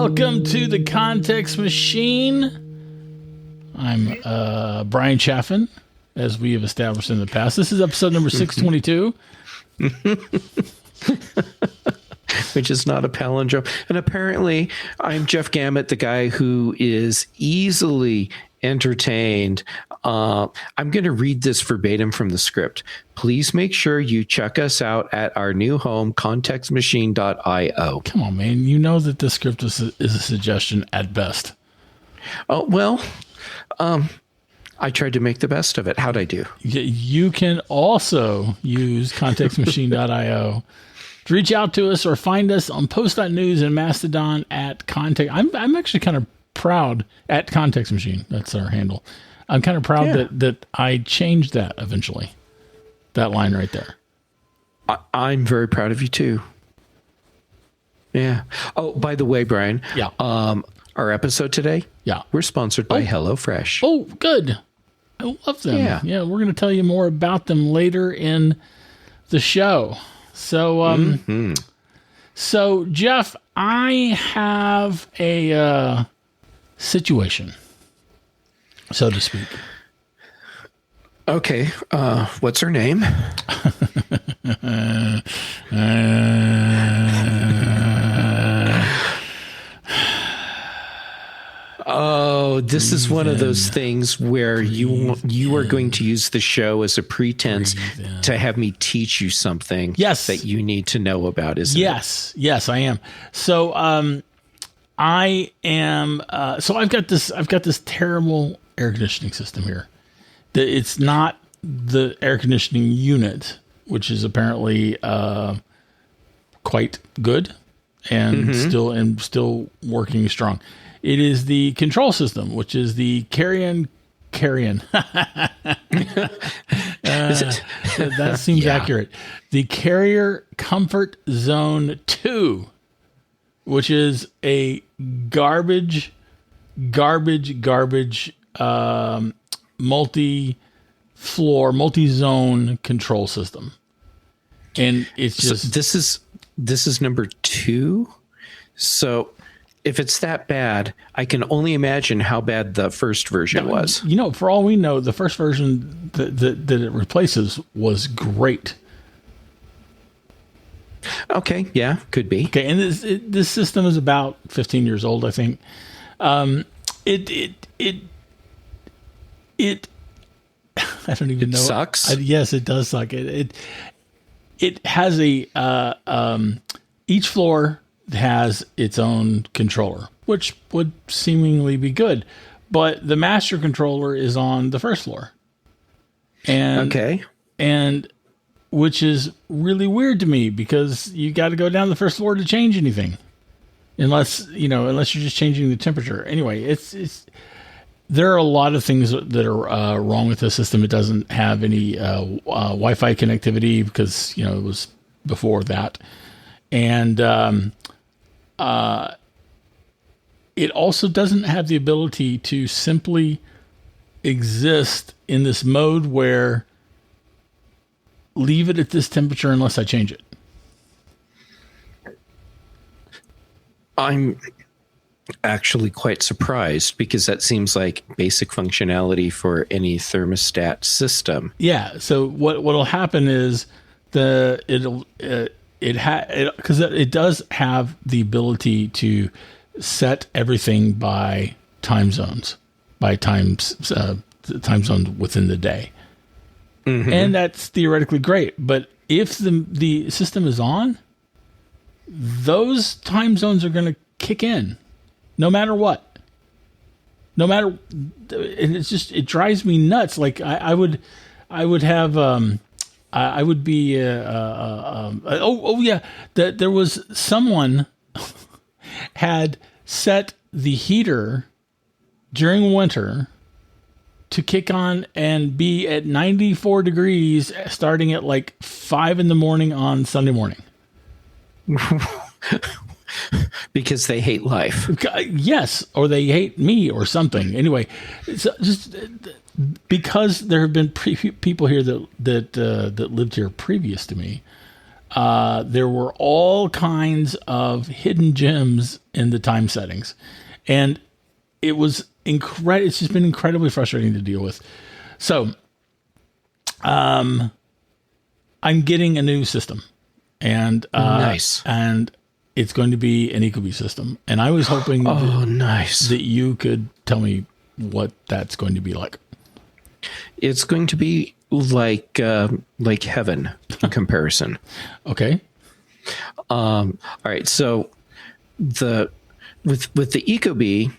Welcome to the Context Machine. I'm Bryan Chaffin, as we have established in the past. This is episode number 622. Which is not a palindrome. And apparently, I'm Jeff Gamet, the guy who is easily entertained. I'm going to read this verbatim from the script. Please make sure you check us out at our new home, contextmachine.io. Come on, man. You know that this script is a suggestion at best. Oh, well, I tried to make the best of it. How'd I do? You can also use contextmachine.io to reach out to us or find us on post.news and Mastodon at Context. I'm actually kind of proud at Context Machine. That's our handle. I'm kind of proud that I changed that eventually. That line right there. I'm very proud of you too. Yeah. Oh, by the way, Bryan. Yeah. Our episode today. Yeah. We're sponsored by HelloFresh. Oh, good. I love them. Yeah. We're going to tell you more about them later in the show. So, so Jeff, I have a situation, so to speak. Okay. What's her name? Oh, this is one of those things where you are going to use the show as a pretense to have me teach you something that you need to know about, isn't it? Yes, I am. So I am so I've got this terrible air conditioning system here. It's not the air conditioning unit, which is apparently quite good and still working strong. It is the control system, which is the carrion. That seems accurate. The Carrier Comfort Zone 2, which is a garbage, multi-floor, multi-zone control system. And it's just... So this is number 2. So if it's that bad, I can only imagine how bad the first version was. You know, for all we know, the first version that it replaces was great. Okay, yeah, could be. Okay, and this system is about 15 years old, I think. It I don't even know. It sucks. Yes, it does suck. It has each floor has its own controller, which would seemingly be good, but the master controller is on the first floor, and which is really weird to me because you got to go down the first floor to change anything, unless you're just changing the temperature. Anyway, it's there are a lot of things that are wrong with the system. It doesn't have any Wi-Fi connectivity because it was before that, and it also doesn't have the ability to simply exist in this mode where leave it at this temperature unless I change it. I'm actually quite surprised because that seems like basic functionality for any thermostat system. Yeah. So what'll happen is because it does have the ability to set everything by time zones, time zones within the day. And that's theoretically great. But if the system is on, those time zones are going to kick in no matter what. And it drives me nuts. Like I would have, I would be, that there was someone had set the heater during winter to kick on and be at 94 degrees starting at like 5 a.m. on Sunday morning. Because they hate life. Yes, or they hate me or something. Anyway, it's just because there have been people here that lived here previous to me. there were all kinds of hidden gems in the time settings, and it was incredible. It's just been incredibly frustrating to deal with. So, I'm getting a new system, and nice, and it's going to be an Ecobee system. And I was hoping, nice, that you could tell me what that's going to be like. It's going to be like heaven in comparison. Okay. All right. So with the Ecobee,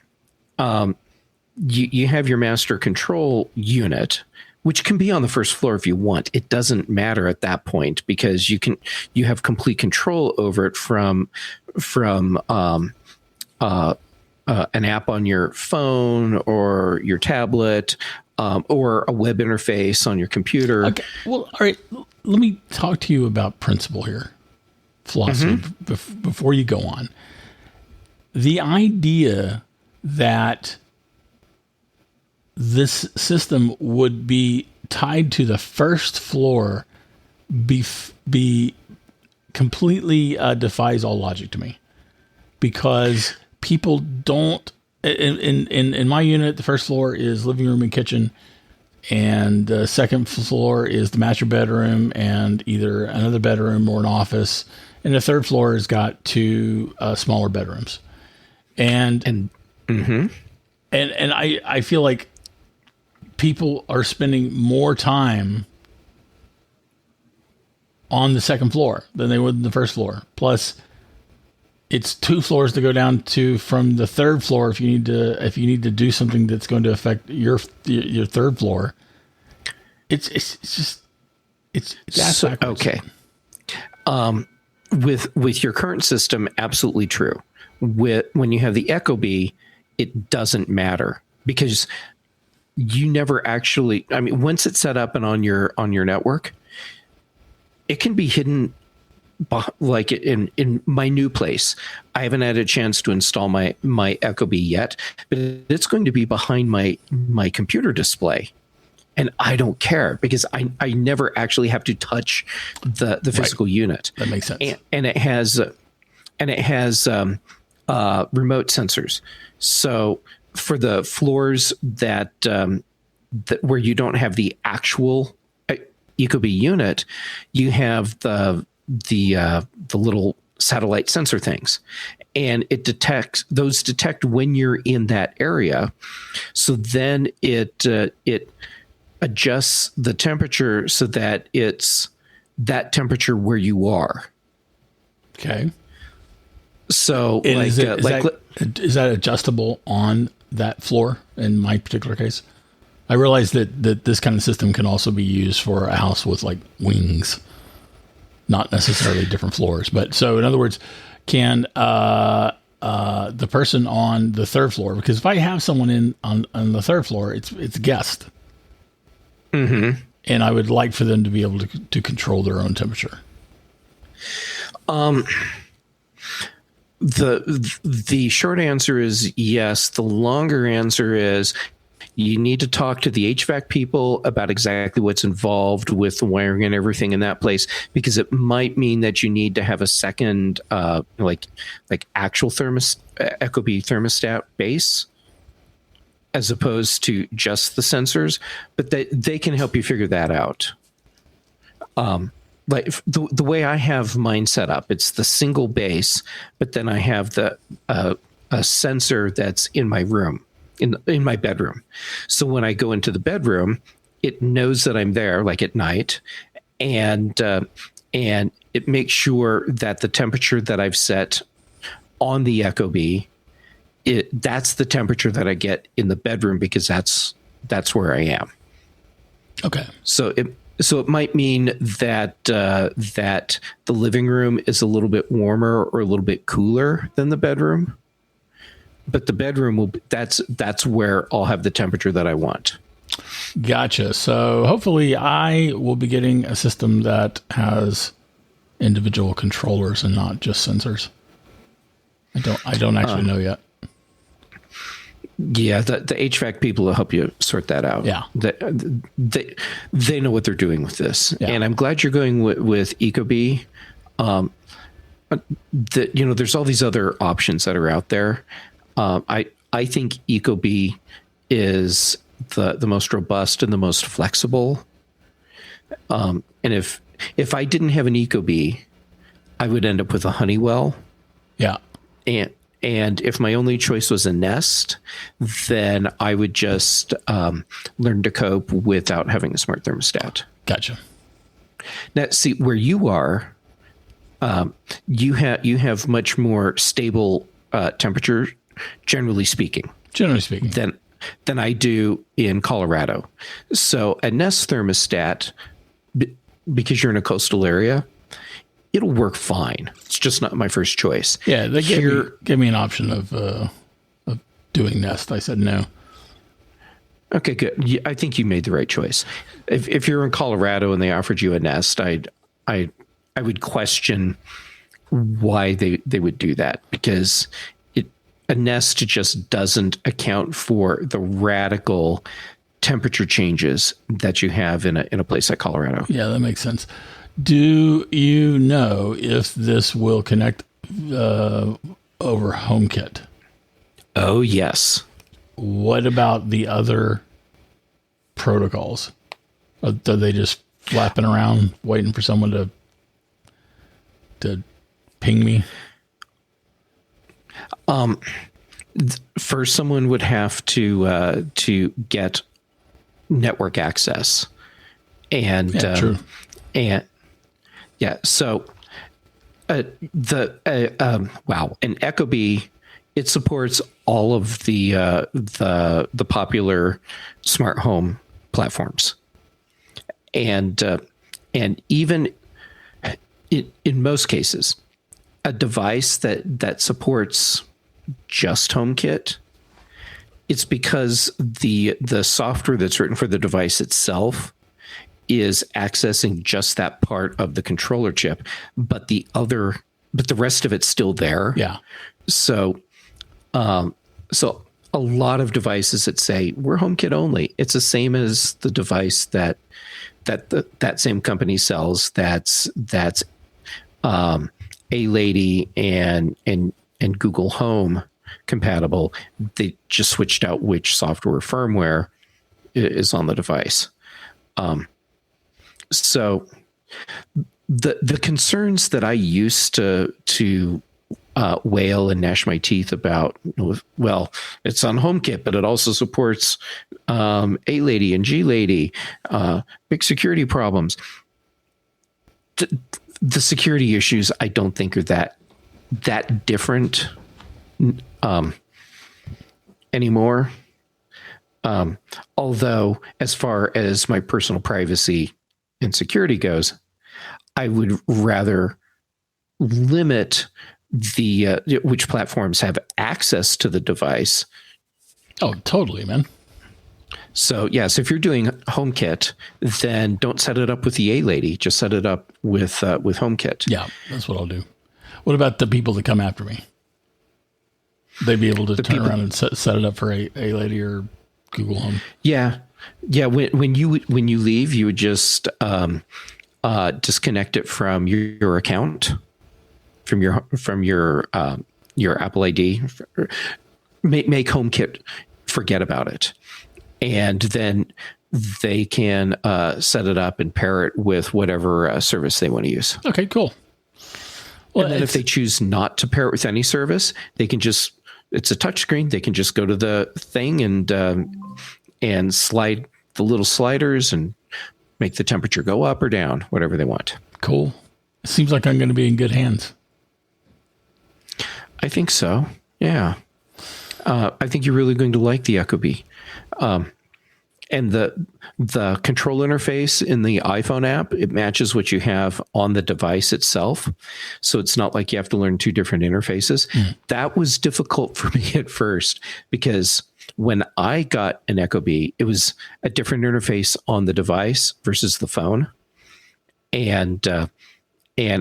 you have your master control unit, which can be on the first floor if you want. It doesn't matter at that point because you have complete control over it from an app on your phone or your tablet, or a web interface on your computer. Okay. Well, all right. Let me talk to you about principle here, philosophy, before you go on. The idea that this system would be tied to the first floor be completely defies all logic to me, because people don't. In my unit, the first floor is living room and kitchen, and the second floor is the master bedroom and either another bedroom or an office, and the third floor has got two smaller bedrooms, and I feel like people are spending more time on the second floor than they would in the first floor. Plus, it's 2 floors to go down to from the third floor if you need to do something that's going to affect your third floor. It's so, okay. With your current system, absolutely true. When you have the Ecobee, it doesn't matter because you never actually. I mean, once it's set up and on your network, it can be hidden. Like in my new place, I haven't had a chance to install my Ecobee yet, but it's going to be behind my computer display, and I don't care because I never actually have to touch the physical unit. That makes sense. And it has remote sensors. So for the floors that where you don't have the actual Ecobee unit, you have the little satellite sensor things, and it detects when you're in that area. So then it adjusts the temperature so that it's that temperature where you are. Okay. So is that adjustable on that floor in my particular case? I realize that this kind of system can also be used for a house with like wings. Not necessarily different floors, but so in other words, can the person on the third floor? Because if I have someone on the third floor, it's a guest, and I would like for them to be able to control their own temperature. The short answer is yes. The longer answer is you need to talk to the HVAC people about exactly what's involved with the wiring and everything in that place, because it might mean that you need to have a second, like actual Ecobee thermostat base, as opposed to just the sensors. But they can help you figure that out. Like the way I have mine set up, it's the single base, but then I have a sensor that's in my room. In my bedroom. So when I go into the bedroom, it knows that I'm there, like at night, and it makes sure that the temperature that I've set on the Ecobee, that's the temperature that I get in the bedroom because that's where I am. Okay. So it might mean that that the living room is a little bit warmer or a little bit cooler than the bedroom. But the bedroom will that's where I'll have the temperature that I want. Gotcha. So hopefully I will be getting a system that has individual controllers and not just sensors. I don't actually know yet. Yeah, the HVAC people will help you sort that out. Yeah. They know what they're doing with this. Yeah. And I'm glad you're going with Ecobee. there's all these other options that are out there. I think Ecobee is the most robust and the most flexible. And if I didn't have an Ecobee, I would end up with a Honeywell. Yeah. And if my only choice was a Nest, then I would just learn to cope without having a smart thermostat. Gotcha. Now, see where you are. You have much more stable temperature, generally speaking. Than I do in Colorado. So a Nest thermostat, because you're in a coastal area, it'll work fine. It's just not my first choice. Yeah, they gave me an option of doing Nest. I said no. Okay, good. I think you made the right choice. If you're in Colorado and they offered you a Nest, I would question why they would do that, because a Nest just doesn't account for the radical temperature changes that you have in a place like Colorado. Yeah, that makes sense. Do you know if this will connect over HomeKit? Oh, yes. What about the other protocols? Are they just flapping around waiting for someone to ping me? First, someone would have to get network access, and true. So wow, and Ecobee, it supports all of the popular smart home platforms, and even in most cases, a device that supports just HomeKit, it's because the software that's written for the device itself is accessing just that part of the controller chip, but the rest of it's still there. Yeah. So a lot of devices that say we're HomeKit only, it's the same as the device that same company sells. That's A-Lady and Google Home compatible. They just switched out which software firmware is on the device. So the concerns that I used to wail and gnash my teeth about, well, it's on HomeKit, but it also supports A-Lady and G-Lady, big security problems. The security issues, I don't think are that different anymore. Although, as far as my personal privacy and security goes, I would rather limit which platforms have access to the device. Oh, totally, man. So yes, if you're doing HomeKit, then don't set it up with the A-Lady. Just set it up with HomeKit. Yeah, that's what I'll do. What about the people that come after me? They'd be able to turn around and set it up for A-Lady or Google Home. Yeah. When you leave, you would just disconnect it from your account, from your Apple ID. Make HomeKit forget about it, and then they can set it up and pair it with whatever service they want to use. Okay, cool. Well, and then if they choose not to pair it with any service, they can just, it's a touchscreen. They can just go to the thing and slide the little sliders and make the temperature go up or down, whatever they want. Cool. It seems like I'm going to be in good hands. I think so. Yeah. I think you're really going to like the Ecobee. And the control interface in the iPhone app, it matches what you have on the device itself. So it's not like you have to learn two different interfaces. That was difficult for me at first, because when I got an Ecobee, it was a different interface on the device versus the phone. And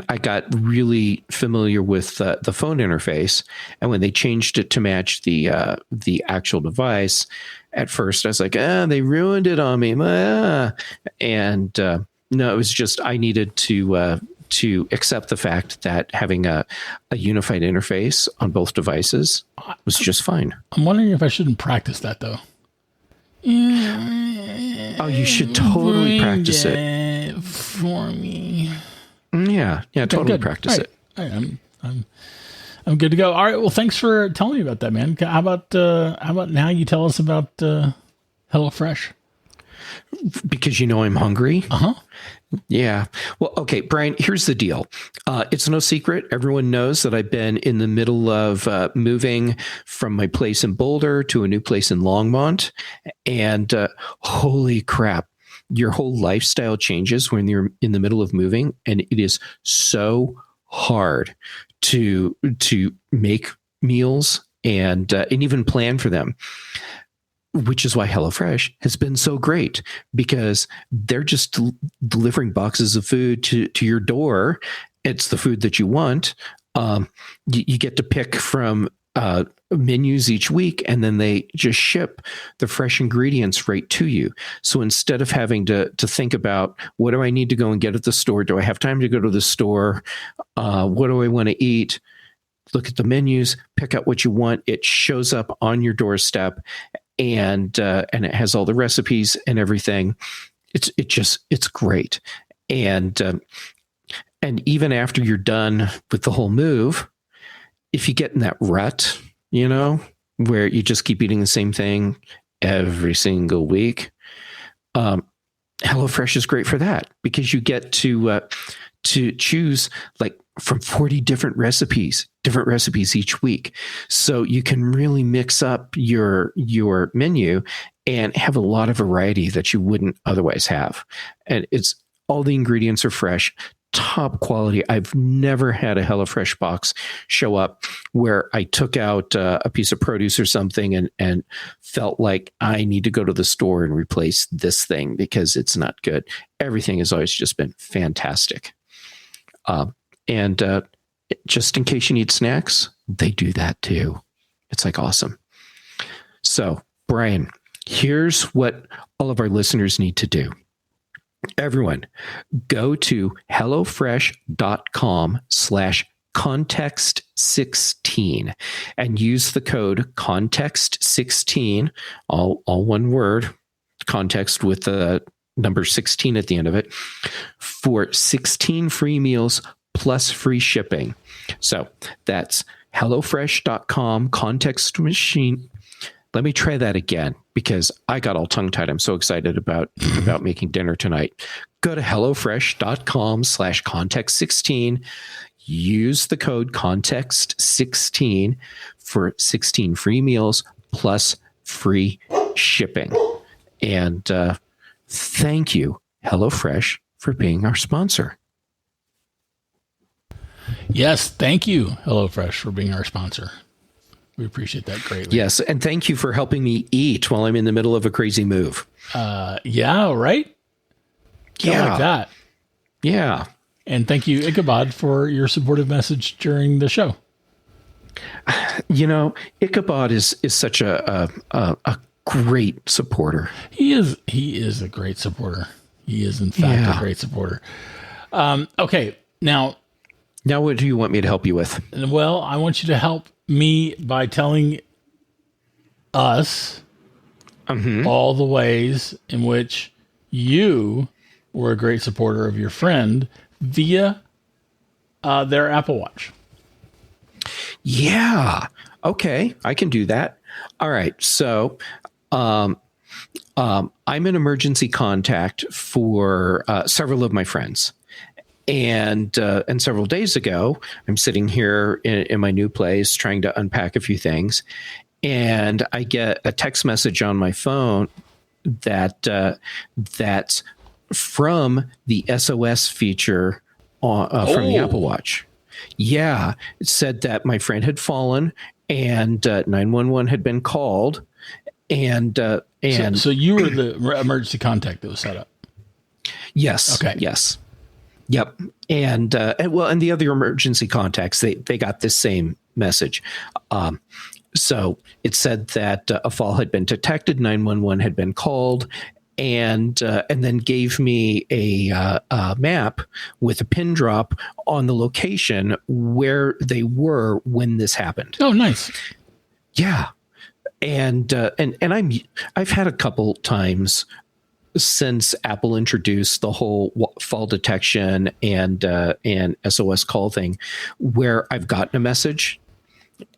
I got really familiar with the phone interface. And when they changed it to match the actual device, at first I was like, they ruined it on me. And no, it was just I needed to to accept the fact that having a unified interface on both devices was just fine. I'm wondering if I shouldn't practice that though. Oh, you should totally practice it for me. Yeah, totally good. Practice right. it. I'm good to go. All right. Well, thanks for telling me about that, man. How about now you tell us about HelloFresh? Because I'm hungry. Uh-huh. Yeah. Well, okay, Bryan, here's the deal. It's no secret. Everyone knows that I've been in the middle of moving from my place in Boulder to a new place in Longmont. And holy crap, your whole lifestyle changes when you're in the middle of moving. And it is so hard to make meals and even plan for them. Which is why HelloFresh has been so great, because they're just delivering boxes of food to your door. It's the food that you want. You get to pick from menus each week, and then they just ship the fresh ingredients right to you. So instead of having to think about, what do I need to go and get at the store? Do I have time to go to the store? What do I want to eat? Look at the menus, pick out what you want. It shows up on your doorstep. And it has all the recipes and everything. It's great. And even after you're done with the whole move, if you get in that rut, where you just keep eating the same thing every single week, HelloFresh is great for that, because you get to choose like from 40 different recipes each week. So you can really mix up your menu and have a lot of variety that you wouldn't otherwise have. And it's all the ingredients are fresh, top quality. I've never had a HelloFresh box show up where I took out a piece of produce or something and felt like I need to go to the store and replace this thing because it's not good. Everything has always just been fantastic. And just in case you need snacks, they do that too. It's like awesome. So, Bryan, here's what all of our listeners need to do. Everyone, go to HelloFresh.com/context16 and use the code context16, all one word, context with the number 16 at the end of it, for 16 free meals plus free shipping. So that's HelloFresh.com context machine. Let me try that again, because I got all tongue-tied. I'm so excited about making dinner tonight. Go to HelloFresh.com/context16. Use the code context16 for 16 free meals plus free shipping. And thank you, HelloFresh, for being our sponsor. Yes, thank you, HelloFresh, for being our sponsor. We appreciate that greatly. Yes, and thank you for helping me eat while I'm in the middle of a crazy move. Yeah, right? Yeah. Like that. Yeah. And thank you, Icobee, for your supportive message during the show. Icobee is such a great supporter. He is a great supporter. He is, in fact, a great supporter. Okay, now what do you want me to help you with? Well, I want you to help me by telling us all the ways in which you were a great supporter of your friend via their Apple Watch. Yeah. Okay, I can do that. All right. So I'm an emergency contact for several of my friends. And several days ago, I'm sitting here in my new place trying to unpack a few things, and I get a text message on my phone that's from the SOS feature from the Apple Watch. Yeah, it said that my friend had fallen and 911 had been called, and so you were the emergency contact that was set up. Yes. Okay. Yes. Yep. And the other emergency contacts, they got this same message. So it said that a fall had been detected, 911 had been called, and then gave me a map with a pin drop on the location where they were when this happened. Oh, nice. Yeah. And I've had a couple times since Apple introduced the whole fall detection and SOS call thing, where I've gotten a message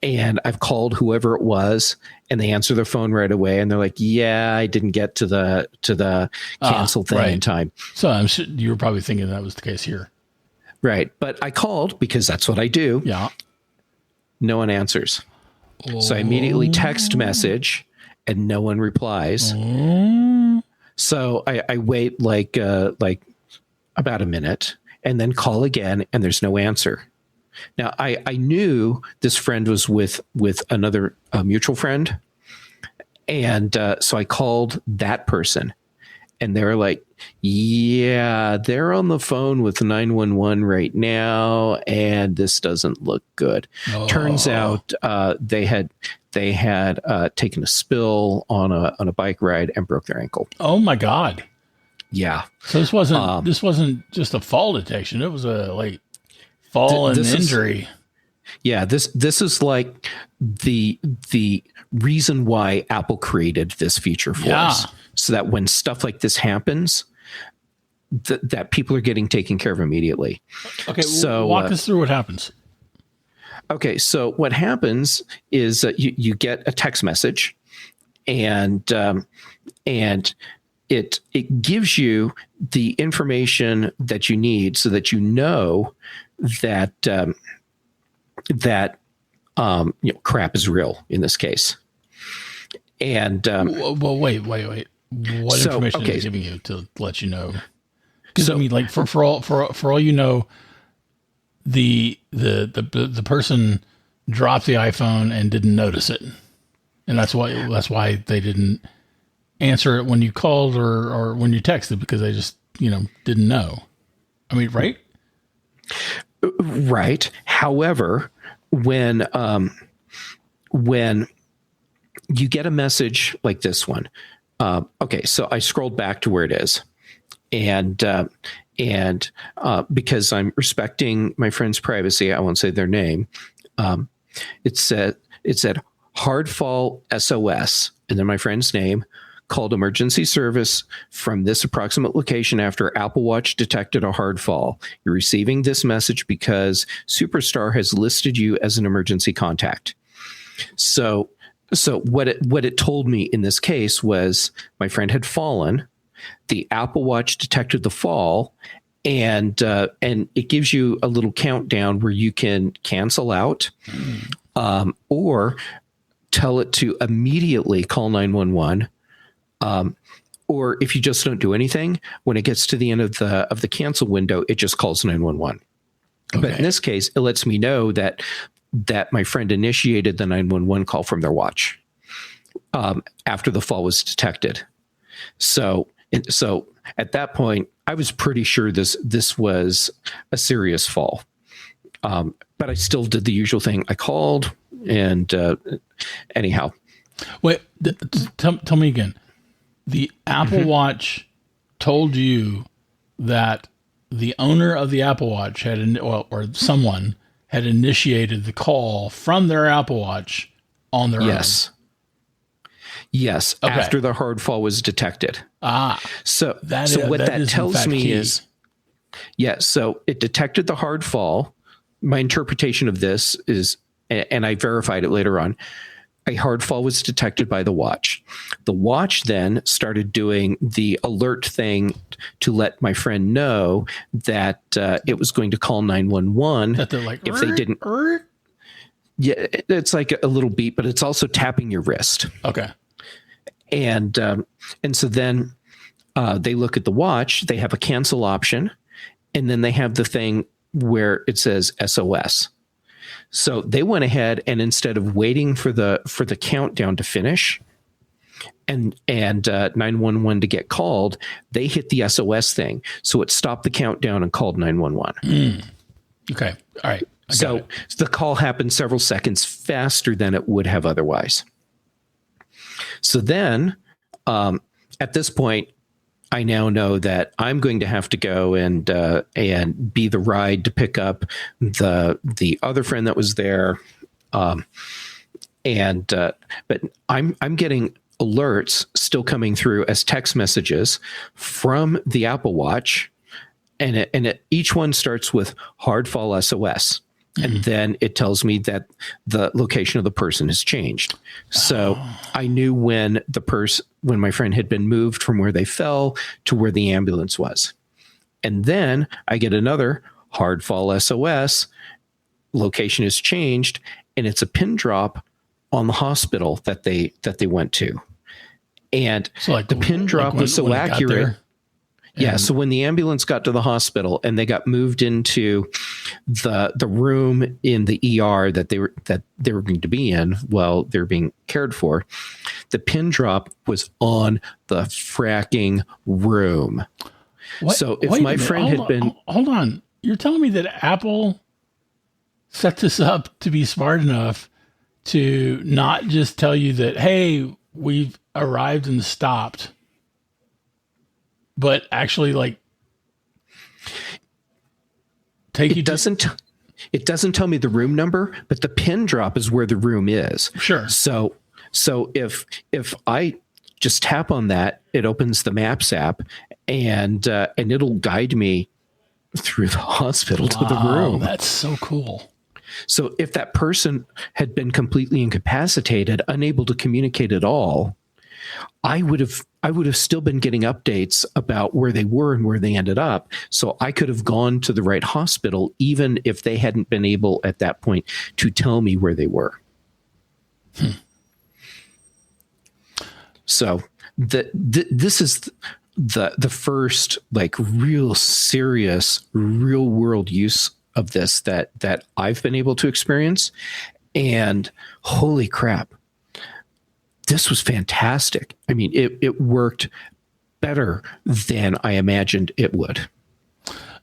and I've called whoever it was, and they answer their phone right away, and they're like, "Yeah, I didn't get to the cancel thing in time." So I'm sure you were probably thinking that was the case here, right? But I called because that's what I do. Yeah. No one answers. So I immediately text message and no one replies. So I wait like about a minute and then call again and there's no answer. Now I knew this friend was with another mutual friend. And so I called that person and they're like, yeah, they're on the phone with 911 right now, and this doesn't look good. Oh. Turns out they had taken a spill on a bike ride and broke their ankle. Oh my God! Yeah. So this wasn't just a fall detection; it was a fall and injury. This is like the reason why Apple created this feature for us, so that when stuff like this happens, that people are getting taken care of immediately. Okay, so walk us through what happens. Okay, so what happens is you get a text message, and it gives you the information that you need so that you know that crap is real in this case. And well, wait. What information is it giving you to let you know? Because I mean, like for all you know, the person dropped the iPhone and didn't notice it, and that's why they didn't answer it when you called or when you texted, because they just didn't know. I mean, right? Right. However, when you get a message like this one, okay, so I scrolled back to where it is, and because I'm respecting my friend's privacy, I won't say their name. It said hard fall SOS, and then my friend's name. Called emergency service from this approximate location after Apple Watch detected a hard fall. You're receiving this message because Superstar has listed you as an emergency contact. So what it told me in this case was my friend had fallen. The Apple Watch detected the fall, and it gives you a little countdown where you can cancel out, or tell it to immediately call 911. Or if you just don't do anything, when it gets to the end of the cancel window, it just calls 911. Okay. But in this case, it lets me know that my friend initiated the 911 call from their watch after the fall was detected. So at that point, I was pretty sure this was a serious fall. But I still did the usual thing. I called, and anyhow. Wait, tell me again. The Apple Watch told you that the owner of the Apple Watch or someone had initiated the call from their Apple Watch on their own. Yes. Okay. After the hard fall was detected. So what that tells me is, so it detected the hard fall. My interpretation of this is, and I verified it later on, a hard fall was detected by the watch. The watch then started doing the alert thing to let my friend know that it was going to call 911 if they didn't. Yeah, it's like a little beep, but it's also tapping your wrist. Okay. And so then they look at the watch. They have a cancel option, and then they have the thing where it says SOS. So they went ahead, and instead of waiting for the countdown to finish and 911 to get called, they hit the SOS thing. So it stopped the countdown and called 911. Okay. All right. So the call happened several seconds faster than it would have otherwise. So then at this point, I now know that I'm going to have to go and be the ride to pick up the other friend that was there. But I'm getting alerts still coming through as text messages from the Apple Watch, and each one starts with Hardfall SOS. And then it tells me that the location of the person has changed. So I knew when my friend had been moved from where they fell to where the ambulance was. And then I get another Hardfall SOS, location has changed, and it's a pin drop on the hospital that they went to. And so the pin drop was so accurate. Yeah. So when the ambulance got to the hospital and they got moved into the room in the ER that they were going to be in while they're being cared for, the pin drop was on the fracking room. So if my friend had been, hold on, you're telling me that Apple set this up to be smart enough to not just tell you that, hey, we've arrived and stopped, but actually take you it doesn't tell me the room number, but the pin drop is where the room is. Sure. So if I just tap on that, it opens the Maps app and it'll guide me through the hospital to the room. That's so cool. So if that person had been completely incapacitated, unable to communicate at all, I would have still been getting updates about where they were and where they ended up. So I could have gone to the right hospital, even if they hadn't been able at that point to tell me where they were. So this is the first real serious real world use of this that I've been able to experience. And holy crap, this was fantastic. I mean, it worked better than I imagined it would.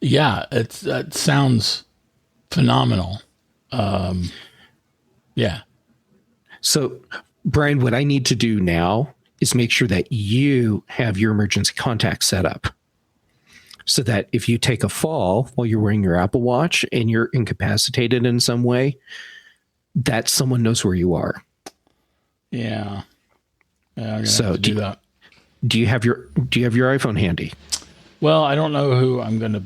Yeah, it sounds phenomenal. Yeah. So, Bryan, what I need to do now is make sure that you have your emergency contact set up so that if you take a fall while you're wearing your Apple Watch and you're incapacitated in some way, that someone knows where you are. Yeah. I'm gonna have to do that. Do you have your iPhone handy? Well, I don't know who I'm going to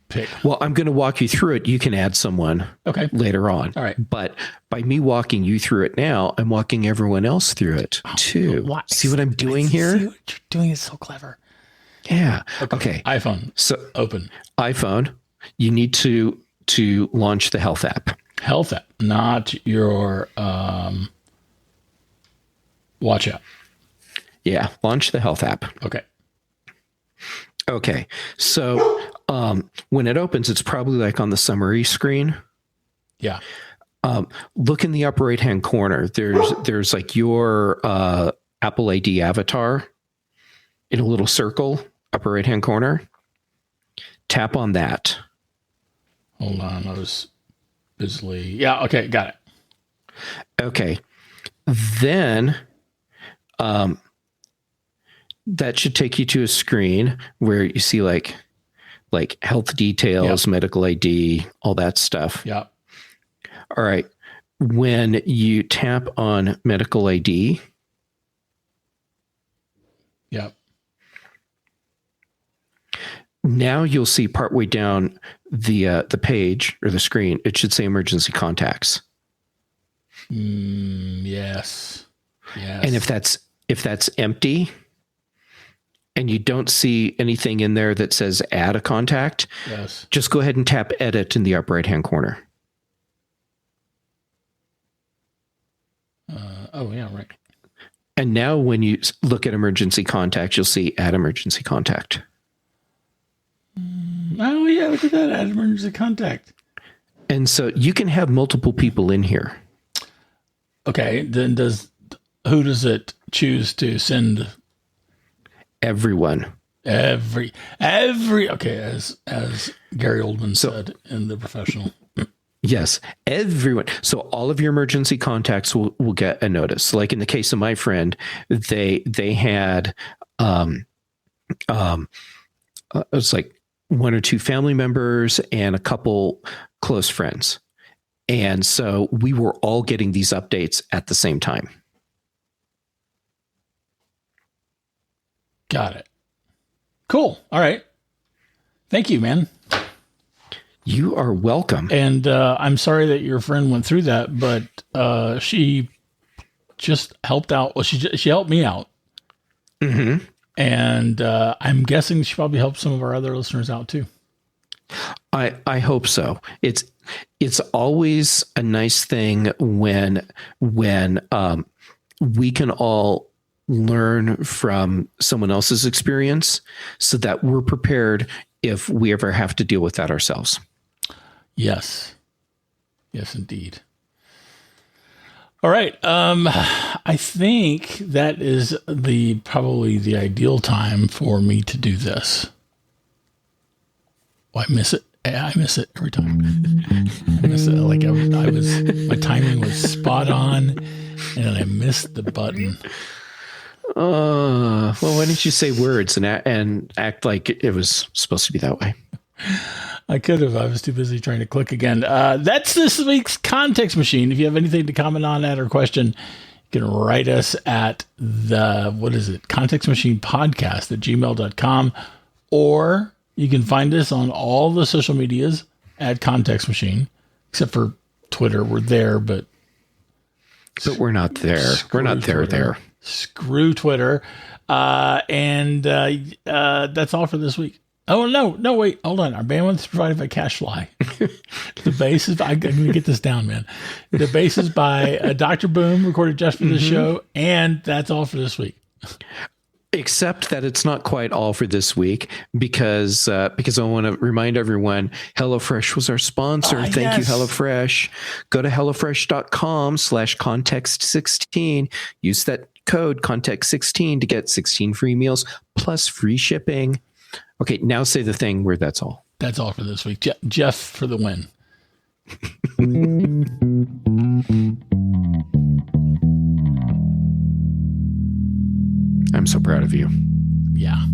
pick. Well, I'm going to walk you through it. You can add someone later on. All right. But by me walking you through it now, I'm walking everyone else through it too. See what I'm doing here? See what you're doing is so clever. Yeah. Okay. iPhone. So open. iPhone. You need to launch the Health app. Health app, not your Watch app. Yeah. Launch the Health app. Okay. So when it opens, it's probably on the summary screen. Yeah. Look in the upper right hand corner. There's your Apple ID avatar in a little circle, upper right hand corner. Tap on that. Hold on. I was busily. Yeah. Okay. Got it. Okay. Then that should take you to a screen where you see like health details, medical ID, all that stuff. Yeah. All right. When you tap on medical ID. Yeah. Now you'll see partway down the page or the screen, it should say emergency contacts. Yes. And if that's empty and you don't see anything in there that says add a contact, just go ahead and tap edit in the upper right hand corner. Right. And now when you look at emergency contacts, you'll see add emergency contact. Oh yeah, look at that, add emergency contact. And so you can have multiple people in here. Okay, then who does it choose to send? Everyone. Every okay, as Gary Oldman said in The Professional. Yes, everyone. So all of your emergency contacts will get a notice. Like in the case of my friend, they had It was like one or two family members and a couple close friends. And so we were all getting these updates at the same time. Got it. Cool. All right. Thank you, man. You are welcome. And I'm sorry that your friend went through that, but she just helped out. Well, she helped me out. Mm-hmm. And I'm guessing she probably helped some of our other listeners out too. I hope so. It's always a nice thing when we can all learn from someone else's experience so that we're prepared if we ever have to deal with that ourselves. Yes. Yes, indeed. All right. I think that is probably the ideal time for me to do this. Oh, I miss it. I miss it every time. I miss it. Like my timing was spot on, and I missed the button. Well, why didn't you say words and act like it was supposed to be that way? I could have. I was too busy trying to click again. That's this week's Context Machine. If you have anything to comment on that or question, you can write us at Context Machine Podcast at gmail.com, or you can find us on all the social medias at Context Machine, except for Twitter. We're there, but we're not there. We're not there. Screw Twitter. And that's all for this week. Oh, no, wait, hold on. Our bandwidth is provided by CashFly. The bass is, I'm going to get this down, man. The bass is by Dr. Boom, recorded just for this show. And that's all for this week. Except that it's not quite all for this week because I want to remind everyone, HelloFresh was our sponsor. Thank you, HelloFresh. Go to HelloFresh.com/context16. Use that code context16 to get 16 free meals plus free shipping. Okay, now say the thing where that's all. That's all for this week. Jeff for the win. I'm so proud of you. Yeah.